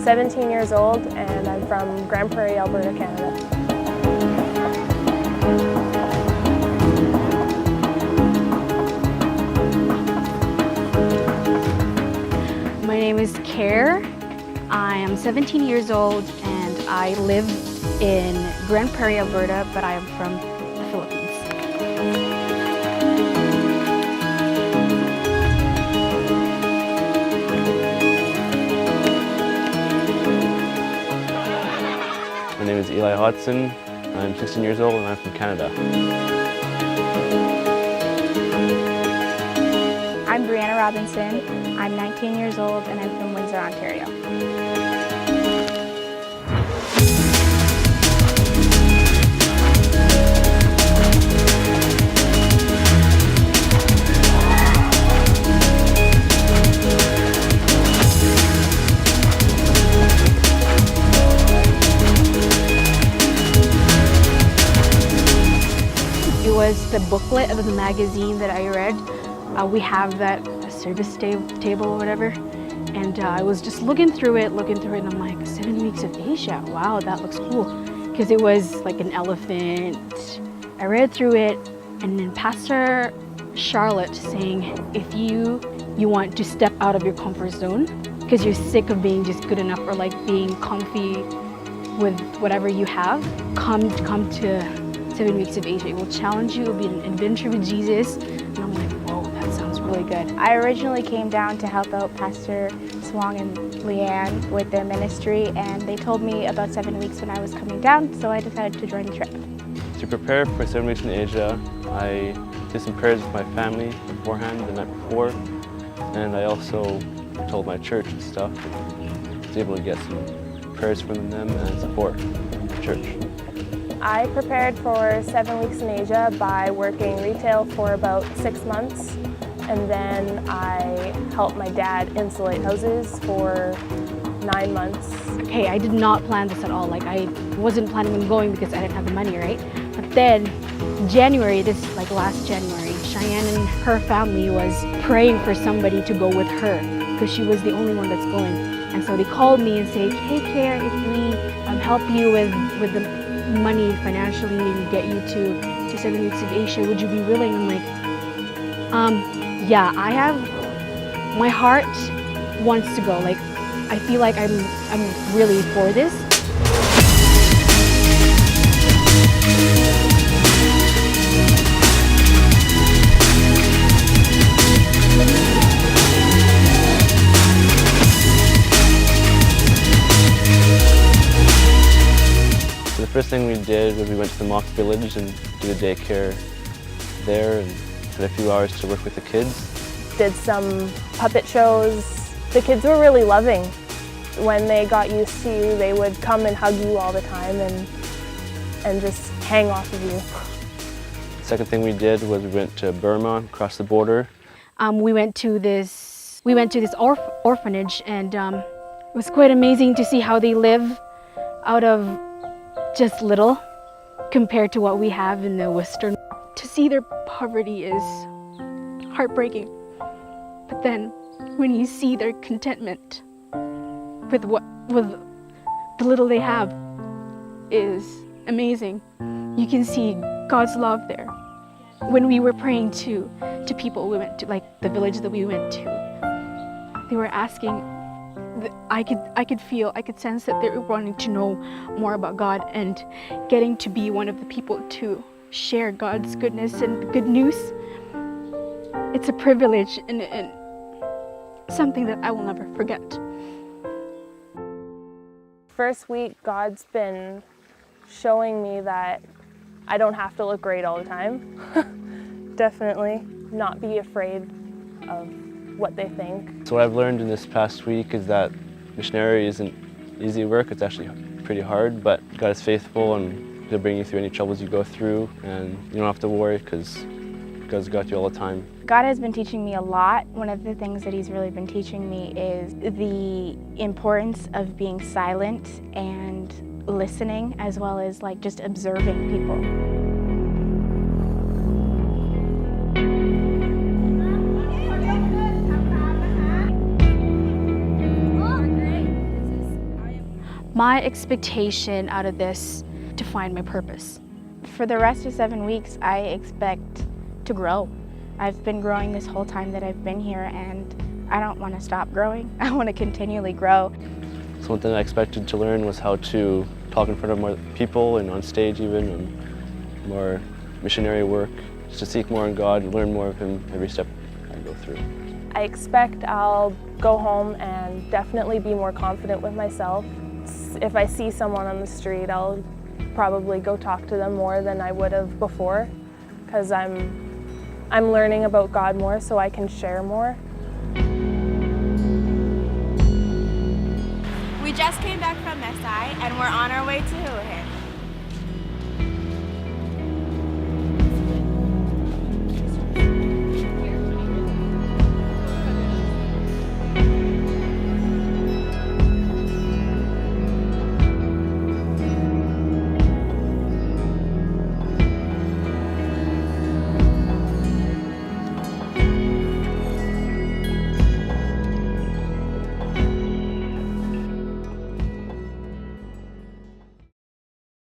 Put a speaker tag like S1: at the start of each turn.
S1: 17 years old and I'm from Grand Prairie, Alberta, Canada.
S2: My name is Care. I am 17 years old and I live in Grand Prairie, Alberta, but I am from the Philippines.
S3: My name is Eli Hodson. I'm 16 years old and I'm from Canada.
S4: I'm Brianna Robinson. I'm 19 years old and I'm from Windsor, Ontario.
S2: It was the booklet of the magazine that I read. We have that service table or whatever, and I was just looking through it, and I'm like, 7 weeks of Asia, wow, that looks cool, because it was like an elephant. I read through it, and then Pastor Charlotte saying, if you want to step out of your comfort zone, because you're sick of being just good enough or like being comfy with whatever you have, come to 7 weeks of Asia. It will challenge you, it will be an adventure with Jesus. And I'm like, whoa, that sounds really good.
S4: I originally came down to help out Pastor Swong and Leanne with their ministry, and they told me about 7 weeks when I was coming down, so I decided to join the trip.
S3: To prepare for 7 weeks in Asia, I did some prayers with my family beforehand, the night before, and I also told my church and stuff. I was able to get some prayers from them and support from the church.
S1: I prepared for 7 weeks in Asia by working retail for about 6 months, and then I helped my dad insulate houses for 9 months.
S2: Okay, I did not plan this at all. Like, I wasn't planning on going because I didn't have the money, right? But then January, last January, Cheyenne and her family was praying for somebody to go with her because she was the only one that's going. And so they called me and said, hey, Care, if we help you with the money financially and get you to 7 weeks of Asia, would you be willing? I'm like, yeah, my heart wants to go. Like, I feel like I'm really for this.
S3: So the first thing we did was we went to the mock village and did a daycare there and had a few hours to work with the kids.
S1: Did some puppet shows. The kids were really loving. When they got used to you, they would come and hug you all the time and just hang off of you.
S3: The second thing we did was we went to Burma, across the border.
S2: We went to this orphanage, and it was quite amazing to see how they live out of just little compared to what we have in the Western. To see their poverty is heartbreaking. But then when you see their contentment with the little they have is amazing. You can see God's love there. When we were praying to people we went to, like the village that we went to, they were asking, I could sense that they were wanting to know more about God and getting to be one of the people to share God's goodness and good news. It's a privilege and something that I will never forget.
S1: First week, God's been showing me that I don't have to look great all the time. Definitely not be afraid of what they think.
S3: So what I've learned in this past week is that missionary isn't easy work. It's actually pretty hard, but God is faithful and He'll bring you through any troubles you go through, and you don't have to worry because God's got you all the time.
S4: God has been teaching me a lot. One of the things that He's really been teaching me is the importance of being silent and listening, as well as like just observing people.
S2: my expectation out of this to find my purpose.
S4: For the rest of 7 weeks, I expect to grow. I've been growing this whole time that I've bbeen here, and I don't want to stop growing. I want to continually grow.
S3: So one thing I expected to learn was how to talk in front of more people and on stage even, and more missionary work, just to seek more in God and learn more of Him every step I go through.
S1: I expect I'll go home and definitely be more confident with myself. If I see someone on the street, I'll probably go talk to them more than I would have before, because I'm learning about God more, so I can share more.
S5: We just came back from Mesai and we're on our way to Hue.